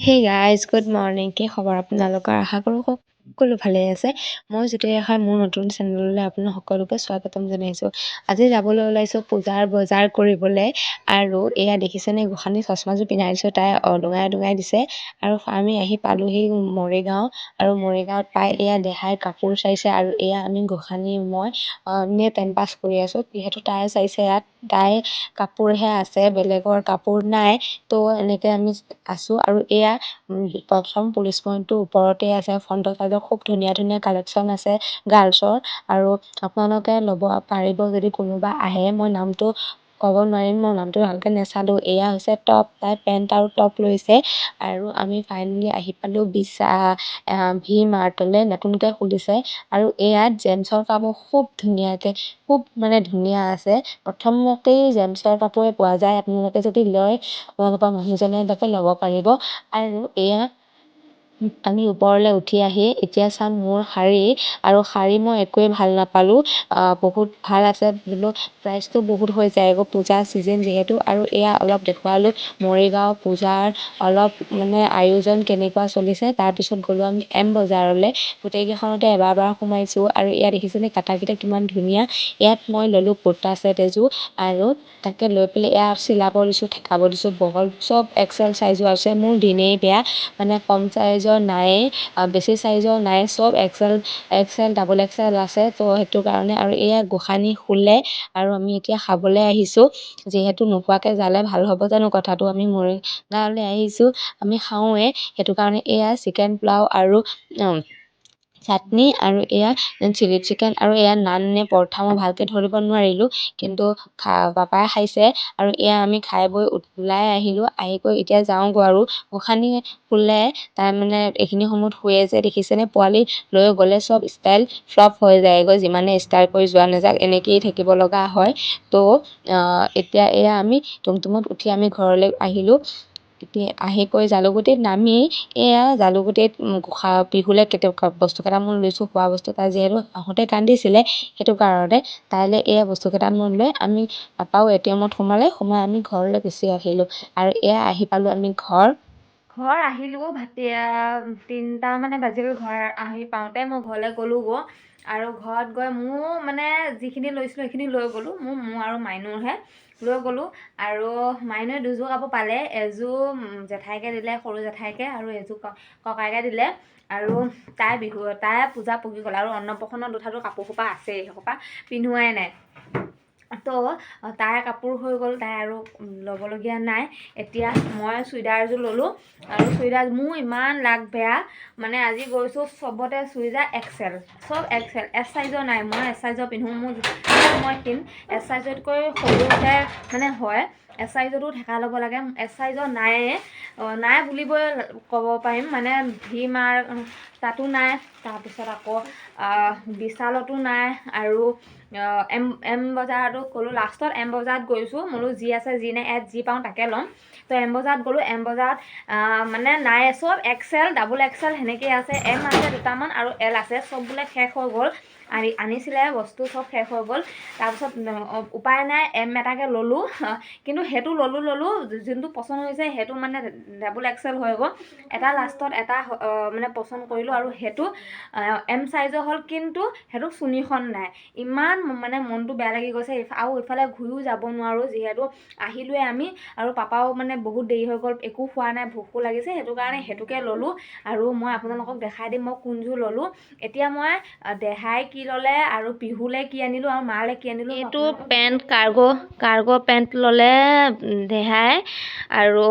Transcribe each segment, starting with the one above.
Hey guys, good morning. কি খবৰ আপোনালোকৰ? আশা কৰোঁ সকলো ভালে আছে। মই জ্যোতি ৰেখাই মোৰ নতুন চেনেললৈ আপোনালোক সকলোকে স্বাগতম জনাইছোঁ। আজি যাবলৈ ওলাইছোঁ পূজাৰ বজাৰ কৰিবলৈ আৰু এয়া দেখিছেনে গোসানী চশমাযোৰ পিন্ধাই দিছোঁ তাই অদঙাই দিছে আৰু আমি আহি পালোহি মৰিগাঁও আৰু মৰিগাঁৱত পাই এয়া দেহাই কাপোৰ চাইছে আৰু এয়া আমি গোসানী মই নে টাইম পাছ কৰি আছোঁ যিহেতু তাই চাইছে ইয়াত তাই কাপোৰহে আছে বেলেগৰ কাপোৰ নাই তো এনেকৈ আমি আছোঁ আৰু এয়া প্ৰথম পুলিচ পইণ্টটোৰ ওপৰতে আছে ফ্ৰণ্টৰ চাইডত খুব ধুনীয়া কালেকশ্যন আছে গাৰ্লছৰ আৰু আপোনালোকে ল'ব পাৰিব যদি কোনোবা আহে মই নামটো ক'ব নোৱাৰিম মই নামটো ভালকৈ নেচালোঁ এয়া হৈছে টপ তাই পেণ্ট আৰু টপ লৈছে আৰু আমি ফাইনেলি আহি পালোঁ ভি মাৰ্টলৈ নতুনকৈ খুলিছে আৰু এয়াত জেমছৰ কাপোৰ খুব ধুনীয়াকৈ খুব ধুনীয়া আছে প্ৰথমতেই জেমছৰ কাপোৰে পোৱা যায় আপোনালোকে যদি লয় আপোনালোকৰ মানুহজনে তাকে ল'ব পাৰিব আৰু এয়া আমি ওপৰলৈ উঠি আহি এতিয়া চাম মোৰ শাৰী আৰু শাৰী মই একোৱেই ভাল নাপালোঁ বহুত ভাল আছে বোলো প্ৰাইচটো বহুত হৈ যায় আকৌ পূজা ছিজন যিহেতু আৰু এয়া অলপ দেখুৱালোঁ মৰিগাঁও পূজাৰ অলপ আয়োজন কেনেকুৱা চলিছে তাৰপিছত গ'লোঁ আমি এম বজাৰলৈ গোটেইকেইখনতে এবাৰ সোমাইছোঁ আৰু ইয়াত দেখিছেনে কাটাকেইটা কিমান ধুনীয়া ইয়াত মই ল'লোঁ কুৰ্তা ছেট এযোৰ আৰু তাকে লৈ পেলাই এয়া চিলাব দিছোঁ ঠেকাব দিছোঁ বহল চব এক্সেল চাইজো আছে মোৰ দিনেই বেয়া কম চাইজৰ নায়েই বেছি চাইজৰ নাই চব এক্সেল ডাবল এক্সেল আছে তো সেইটো কাৰণে আৰু এয়া গোসানী শুলে আৰু আমি এতিয়া খাবলৈ আহিছোঁ যিহেতু নোখোৱাকৈ যালে ভাল হ'ব জানো কথাটো আমি মৰিগাঁৱলৈ আহিছোঁ আমি খাওঁৱে সেইটো কাৰণে এয়া চিকেন পোলাও আৰু চাটনি আৰু এয়া চিলি চিকেন আৰু এয়া নান নে পৰঠা মই ভালকৈ ধৰিব নোৱাৰিলোঁ কিন্তু পাপাই খাইছে আৰু এয়া আমি খাই বৈ ওলাই আহিলোঁ আহি গৈ এতিয়া যাওঁগৈ আৰু গোসানী শুলে তাই এইখিনি সময়ত শুৱে যে দেখিছেনে পোৱালি লৈ গ'লে চব ষ্টাইল ফ্লপ হৈ যায়গৈ যিমানে ষ্টাইল কৰি যোৱা নাযাওক এনেকৈয়ে থাকিব লগা হয় তো এতিয়া এয়া আমি টুমটুমত উঠি আমি ঘৰলৈ আহিলোঁ এতিয়া আহি গৈ জালুকুটিত নামি এয়া জালুকুটিত পিহুলৈ কেতিয়াবা বস্তু কেইটামান লৈছোঁ খোৱা বস্তু তাই যিহেতু আহোঁতে কান্দিছিলে সেইটো কাৰণে তাইলৈ এয়া বস্তু কেইটামান লৈ আমি পাপাও ATMত সোমাই আমি ঘৰলৈ গুচি আহিলোঁ আৰু এয়া আহি পালোঁ আমি ঘৰ আহিলোঁ 3টা বাজিল ঘৰ আহি পাওঁতে মই ঘৰলৈ গ'লোঁ আৰু ঘৰত গৈ মোৰ যিখিনি লৈছিলোঁ সেইখিনি লৈ গ'লোঁ মোৰ আৰু মাইনুৰহে লৈ গ'লোঁ আৰু মাইনুৰে দুযোৰ কাপোৰ পালে এযোৰ জেঠাইকে দিলে সৰু জেঠাইকে আৰু এযোৰ ককাইকে দিলে আৰু তাই পূজা পগি গ'ল আৰু অন্নপ্ৰসন্ন দুঠাটো কাপোৰ সোপা আছেই সেইসোপা পিন্ধোৱাই নাই তো তাইৰ কাপোৰ হৈ গ'ল তাই আৰু ল'বলগীয়া নাই এতিয়া মই চুইদাৰ এযোৰ ল'লোঁ আৰু চুইদাৰ মোৰ ইমান লাগ বেয়া আজি গৈছোঁ চবতে চুইদাৰ এক্সেল চব এক্সেল এছ চাইজৰ নাই মই এছ চাইজৰ পিন্ধোঁ মই কিন এছ চাইজতকৈ সৰুতে হয় এছ চাইজতো ঠেকা ল'ব লাগে এছ চাইজৰ নাই বুলিবই ক'ব পাৰিম ভি মাৰ তাতো নাই তাৰপিছত আকৌ বিশালতো নাই আৰু এম বজাৰতো গ'লোঁ লাষ্টত এম বজাৰত গৈছোঁ বোলো যি আছে যি নাই ইয়াত যি পাওঁ তাকে ল'ম তো এম বজাৰত গ'লোঁ এম বজাৰত নাই চব এক্সেল ডাবল এক্সেল সেনেকেই আছে এম আছে দুটামান আৰু এল আছে চব বোলে শেষ হৈ গ'ল আনিছিলে বস্তু চব শেষ হৈ গ'ল তাৰপিছত উপায় নাই এম এটাকে ল'লোঁ কিন্তু সেইটো ল'লোঁ যোনটো পচন্দ হৈছে সেইটো ডাবল এক্সেল হৈ গ'ল এটা লাষ্টত এটা পচন্দ কৰিলোঁ আৰু সেইটো এম চাইজৰ হ'ল কিন্তু সেইটো চুনিখন নাই ইমান মনটো বেয়া লাগি গৈছে আৰু ইফালে ঘূৰিও যাব নোৱাৰোঁ যিহেতু আহিলোৱে আমি আৰু পাপাও বহুত দেৰি হৈ গ'ল একো খোৱা নাই ভোকো লাগিছে সেইটো কাৰণে সেইটোকে ল'লোঁ আৰু মই আপোনালোকক দেখাই দিম মই কোনযোৰ ল'লোঁ এতিয়া মই দেহাই কি ল'লে আৰু পিহুলৈ কি আনিলোঁ আৰু মালৈ কি আনিলোঁ এইটো পেণ্ট কাৰ্গো পেণ্ট ল'লে দেহাই আৰু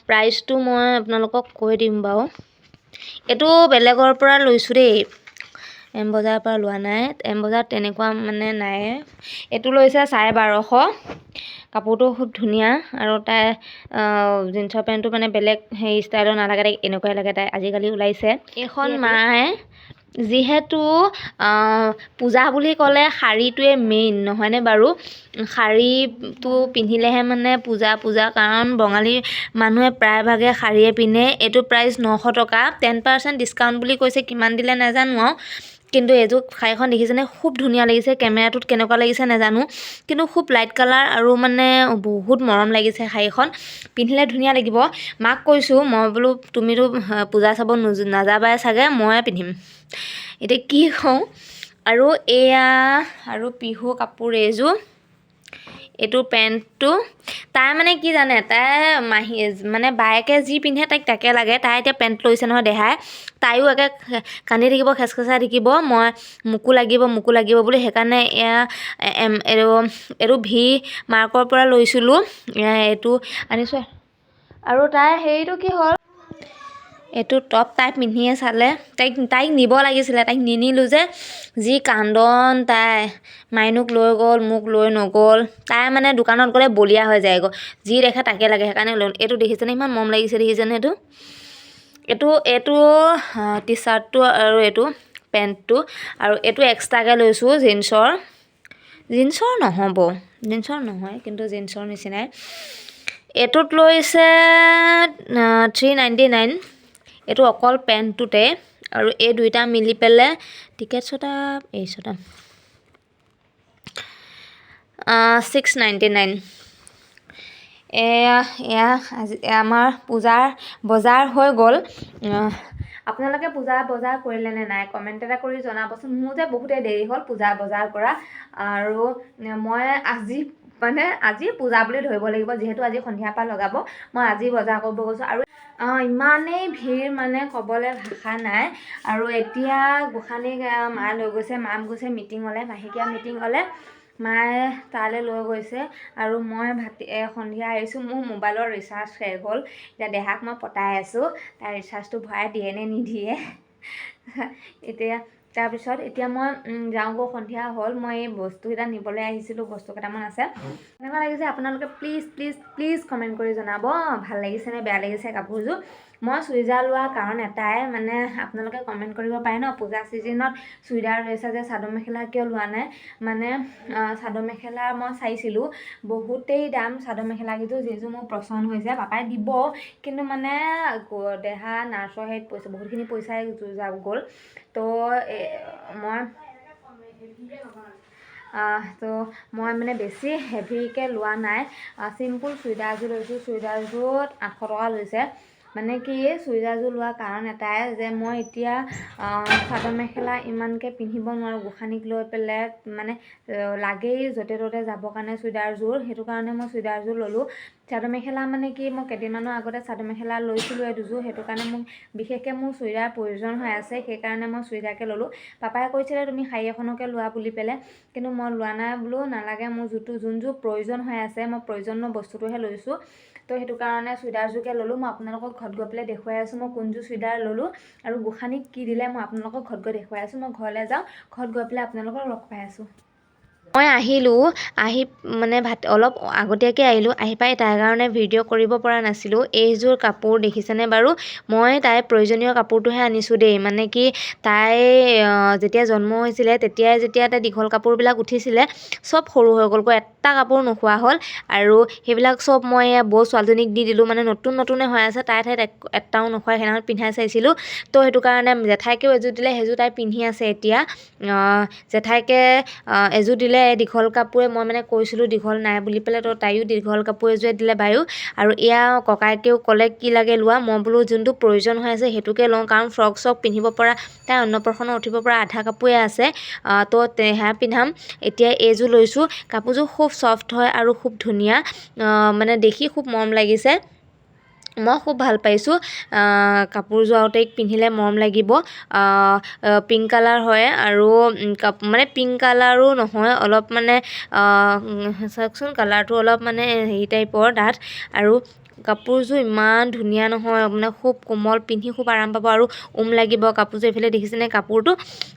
প্ৰাইচটো মই আপোনালোকক কৈ দিম বাৰু এইটো বেলেগৰ পৰা লৈছোঁ দেই এম বজাৰৰ পৰা লোৱা নাই এম বজাৰত তেনেকুৱা নাই এইটো লৈছে 1250 কাপোৰটো খুব ধুনীয়া আৰু তাই জিন্সৰ পেণ্টটো বেলেগ হেৰি ষ্টাইলৰ নালাগে তাই এনেকুৱাই লাগে তাই আজিকালি ওলাইছে এইখন মায়ে যিহেতু পূজা বুলি ক'লে শাৰীটোৱে মেইন নহয়নে বাৰু শাৰীটো পিন্ধিলেহে পূজা কাৰণ বঙালী মানুহে প্ৰায়ভাগে শাৰীয়ে পিন্ধে এইটো প্ৰাইচ 900 টকা 10% ডিছকাউণ্ট বুলি কৈছে কিমান দিলে নাজানো আৰু কিন্তু এইযোৰ শাড়ীখন দেখিছেনে খুব ধুনীয়া লাগিছে কেমেৰাটোত কেনেকুৱা লাগিছে নাজানো কিন্তু খুব লাইট কালাৰ আৰু মানে বহুত মৰম লাগিছে শাড়ীখন পিন্ধিলে ধুনীয়া লাগিব মাক কৈছোঁ মই বোলো তুমিতো পূজা চাব নাযাবাই চাগে ময়ে পিন্ধিম এতিয়া কি কওঁ আৰু এয়া আৰু পিহু কাপোৰ এইযোৰ এইটো পেণ্টটো তাই মানে কি জানে তাই মানে বায়েকে যি পিন্ধে তাইক তাকে লাগে তাই এতিয়া পেণ্ট লৈছে নহয় দেহাই তাইও একে কান্দি থাকিব খেচখেচাই থাকিব মই মোকো লাগিব বুলি সেইকাৰণে এয়া এইটো ভি মাৰ্কৰ পৰা লৈছিলোঁ এইটো আনিছোঁ আৰু তাই হেৰিটো কি হ'ল এইটো টপ তাই পিন্ধিয়ে চালে তাইক নিব লাগিছিলে তাইক নিনিলোঁ যে যি কান্দন তাই মাইনুক লৈ গ'ল মোক লৈ নগ'ল তাই মানে দোকানত গ'লে বলিয়া হৈ যায়গৈ যি দেখে তাকে লাগে সেইকাৰণে লৈ এইটো দেখিছেনে ইমান মৰম লাগিছে দেখিছেনে এইটো টি চাৰ্টটো আৰু এইটো পেণ্টটো আৰু এইটো এক্সট্ৰাকৈ লৈছোঁ জিন্সৰ নহয় কিন্তু জিন্সৰ নিচিনাই এইটোত লৈছে 399 এইটো অকল পেণ্টটোতে আৰু এই দুইটা মিলি পেলাই টিকেট ছটা 699 এয়া আজি আমাৰ পূজাৰ বজাৰ হৈ গ'ল আপোনালোকে পূজাৰ বজাৰ কৰিলে নে নাই কমেণ্ট এটা কৰি জনাবচোন মোৰ যে বহুতেই দেৰি হ'ল পূজাৰ বজাৰ কৰা আৰু মই আজি পূজা বুলি ধৰিব লাগিব যিহেতু আজি সন্ধিয়াৰ পৰা লগাব মই আজি বজাৰ কৰিব গৈছোঁ আৰু ইমানেই ভিৰ মানে ক'বলৈ ভাষা নাই আৰু এতিয়া গোসানীক মায়ে লৈ গৈছে মাম গৈছে মিটিঙলৈ মাহেকীয়া মিটিঙলৈ মায়ে তালৈ লৈ গৈছে আৰু মই সন্ধিয়া আহিছোঁ মোৰ মোবাইলৰ ৰিচাৰ্জ শেষ হ'ল এতিয়া দেহাক মই পতাই আছোঁ তাৰ ৰিচাৰ্জটো ভৰাই দিয়ে নে নিদিয়ে তাৰপিছত এতিয়া মই যাওঁগৈ সন্ধিয়া হ'ল মই এই বস্তুকেইটা নিবলৈ আহিছিলোঁ বস্তু কেইটামান আছে কেনেকুৱা লাগিছে আপোনালোকে প্লিজ কমেণ্ট কৰি জনাব ভাল লাগিছেনে বেয়া লাগিছে কাপোৰযোৰ মই চুইজাৰ লোৱাৰ কাৰণ এটাই মানে আপোনালোকে কমেণ্ট কৰিব পাৰে ন পূজা ছিজনত চুইদাৰ লৈছে যে চাদৰ মেখেলা কিয় লোৱা নাই মানে চাদৰ মেখেলা মই চাইছিলোঁ বহুতেই দাম চাদৰ মেখেলাকেইযোৰ যিযোৰ মোৰ পচন্দ হৈছে পাপাই দিব কিন্তু মানে দেহা নাৰ্ছৰ হেৰিত বহুতখিনি পইচাই গ'ল তো মই মানে বেছি হেভিকৈ লোৱা নাই চিম্পুল চুইদাৰযোৰ লৈছোঁ চুইদাৰযোৰত 800 টকা লৈছে মানে কি চুইদাৰযোৰ লোৱাৰ কাৰণ এটাই যে মই এতিয়া চাদৰ মেখেলা ইমানকৈ পিন্ধিব নোৱাৰোঁ গোসানীক লৈ পেলাই মানে লাগেই য'তে ত'তে যাবৰ কাৰণে চুইদাৰযোৰ সেইটো কাৰণে মই চুইদাৰযোৰ ল'লোঁ চাদৰ মেখেলা মানে কি মই কেইদিনমানৰ আগতে চাদৰ মেখেলা লৈছিলোঁ এই দুযোৰ সেইটো কাৰণে মোক বিশেষকৈ মোৰ চুইদাৰ প্ৰয়োজন হৈ আছে সেইকাৰণে মই চুইদাৰকে ল'লোঁ পাপাই কৈছিলে তুমি শাড়ী এখনকে লোৱা বুলি পেলাই কিন্তু মই লোৱা নাই বোলো নালাগে মোৰ যোনযোৰ প্ৰয়োজন হৈ আছে মই প্ৰয়োজনীয় বস্তুটোহে লৈছোঁ তো সেইটো কাৰণে চুইদাৰযোৰকে ল'লোঁ মই আপোনালোকক ঘৰত গৈ পেলাই দেখুৱাই আছোঁ মই কোনযোৰ চুইদাৰ ল'লোঁ আৰু গোসানীক কি দিলে মই আপোনালোকক ঘৰত গৈ দেখুৱাই আছোঁ মই ঘৰলৈ যাওঁ ঘৰত গৈ পেলাই আপোনালোকক লগ পাই আছোঁ মই আহিলোঁ আহি মানে অলপ আগতীয়াকৈ আহিলোঁ আহি পাই তাইৰ কাৰণে ভিডিঅ' কৰিব পৰা নাছিলোঁ এইযোৰ কাপোৰ দেখিছেনে বাৰু মই তাইৰ প্ৰয়োজনীয় কাপোৰটোহে আনিছোঁ দেই মানে কি তাই যেতিয়া জন্ম হৈছিলে যেতিয়া তাই দীঘল কাপোৰবিলাক উঠিছিলে চব সৰু হৈ গ'লগৈ এটা কাপোৰ নোখোৱা হ'ল আৰু সেইবিলাক চব মই বৌ ছোৱালীজনীক দি দিলোঁ মানে নতুনে হৈ আছে তাইৰ ঠাইত এটাও নোখোৱাই সেইদিনাখন পিন্ধাই চাইছিলোঁ তো সেইটো কাৰণে জেঠাইকেও এযোৰ দিলে সেইযোৰ তাই পিন্ধি আছে এতিয়া জেঠাইকে এযোৰ দিলে দীঘল কাপোৰে মই মানে কৈছিলোঁ দীঘল নাই বুলি পেলাই তো তাইও দীঘল কাপোৰ এযোৰে দিলে বায়ো আৰু এয়া ককাইকেও ক'লে কি লাগে লোৱা মই বোলো যোনটো প্ৰয়োজন হৈ আছে সেইটোকে লওঁ কাৰণ ফ্ৰক চক পিন্ধিব পৰা তাই অন্নপ্ৰসন্ন উঠিব পৰা আধা কাপোৰে আছে তো সেয়া পিন্ধাম এতিয়া এইযোৰ লৈছোঁ কাপোৰযোৰ খুব ছফ্ট হয় আৰু খুব ধুনীয়া মানে দেখি খুব মৰম লাগিছে মই খুব ভাল পাইছোঁ কাপোৰযোৰ আৰু তাইক পিন্ধিলে মৰম লাগিব পিংক কালাৰ হয় আৰু মানে পিংক কালাৰো নহয় অলপ মানে চাওকচোন কালাৰটো অলপ মানে হেৰি টাইপৰ ডাঠ আৰু কাপোৰযোৰ ইমান ধুনীয়া নহয় মানে খুব কোমল পিন্ধি খুব আৰাম পাব আৰু লাগিব কাপোৰযোৰ এইফালে দেখিছেনে কাপোৰটো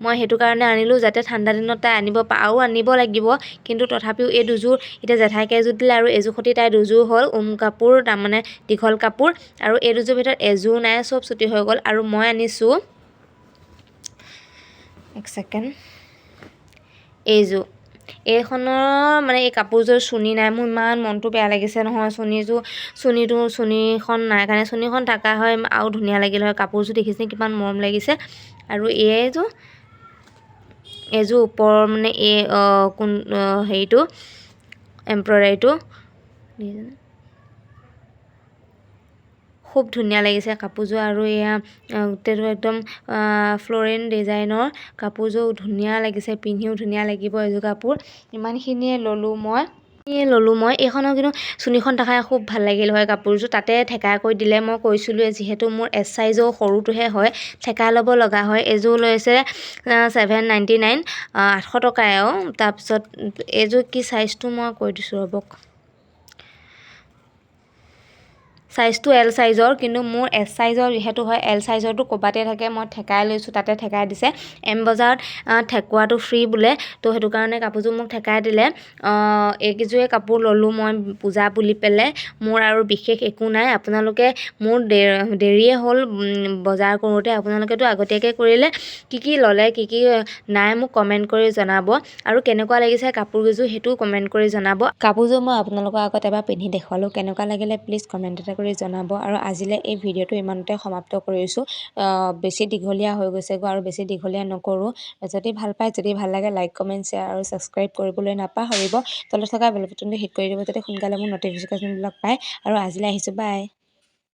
মই সেইটো কাৰণে আনিলোঁ যাতে ঠাণ্ডা দিনত তাই আনিব লাগিব কিন্তু তথাপিও এই দুযোৰ এতিয়া জেঠাইকে এযোৰ দিলে আৰু এযোৰ সৈতে তাই দুযোৰ হ'ল কাপোৰ তাৰমানে দীঘল কাপোৰ আৰু এই দুযোৰ ভিতৰত এযোৰ নাই চব ছুটি হৈ গ'ল আৰু মই আনিছোঁ এক ছেকেণ্ড এইখনৰ মানে এই কাপোৰযোৰ চুনি নাই মোৰ ইমান মনটো বেয়া লাগিছে নহয় চুনিখন নাই কাৰণে চুনিখন থকা হয় আৰু ধুনীয়া লাগিল হয় কাপোৰযোৰ দেখিছে কিমান মৰম লাগিছে আৰু এইযোৰ এইযোৰ ওপৰৰ মানে এই কোন হেৰিটো এমব্ৰইডাৰীটো খুব ধুনীয়া লাগিছে কাপোৰযোৰ। আৰু এয়া গোটেইটো একদম ফ্লৰেল ডিজাইনৰ কাপোৰযোৰ ধুনীয়া লাগিছে, পিন্ধিও ধুনীয়া লাগিব এইযোৰ কাপোৰ। ইমানখিনিয়ে ল'লোঁ মই। এইখনৰ কিন্তু চুণিখন দেখাই খুব ভাল লাগিল হয় কাপোৰযোৰ, তাতে ঠেকাই কৰি দিলে। মই কৈছিলোঁ যিহেতু মোৰ এছ চাইজৰ সৰুটোহে হয়, ঠেকাই ল'ব লগা হয়। এইযোৰ লৈছে 799, 800 টকাই আৰু। তাৰপিছত এইযোৰ কি চাইজটো মই কৈ দিছোঁ ৰ'বক, চাইজটো এল চাইজৰ, কিন্তু মোৰ এছ চাইজৰ যিহেতু হয়, এল চাইজৰটো ক'বাতে থাকে, মই ঠেকাই লৈছোঁ, তাতে ঠেকাই দিছে। এম বজাৰত ঠেকুৱাটো ফ্ৰী বোলে, তো সেইটো কাৰণে কাপোৰযোৰ মোক ঠেকাই দিলে। এইকেইযোৰে কাপোৰ ল'লোঁ মই পূজা বুলি পেলাই। মোৰ আৰু বিশেষ একো নাই। আপোনালোকে মোৰ দেৰিয়ে হ'ল বজাৰ কৰোঁতে, আপোনালোকেতো আগতীয়াকৈ কৰিলে। কি ল'লে কি নাই মোক কমেণ্ট কৰি জনাব, আৰু কেনেকুৱা লাগিছে কাপোৰকেইযোৰ সেইটোও কমেণ্ট কৰি জনাব। কাপোৰযোৰ মই আপোনালোকৰ আগত এবাৰ পিন্ধি দেখুৱালোঁ, কেনেকুৱা লাগিলে প্লিজ কমেণ্ট এটা কৰি জনাব। আৰু আজিলৈ এই ভিডিঅ'টো ইমানতে সমাপ্ত কৰিছোঁ। বেছি দীঘলীয়া হৈ গৈছেগৈ, আৰু বেছি দীঘলীয়া নকৰোঁ। যদি ভাল পায়, যদি ভাল লাগে, লাইক কমেণ্ট শ্বেয়াৰ আৰু ছাবস্ক্ৰাইব কৰিবলৈ নাপাহৰিব। তলত থকা বেল বাটনটো হিট কৰি দিব, যাতে সোনকালে মোৰ ন'টিফিকেশ্যনবিলাক পায়। আৰু আজিলৈ আহিছোঁ, বাই।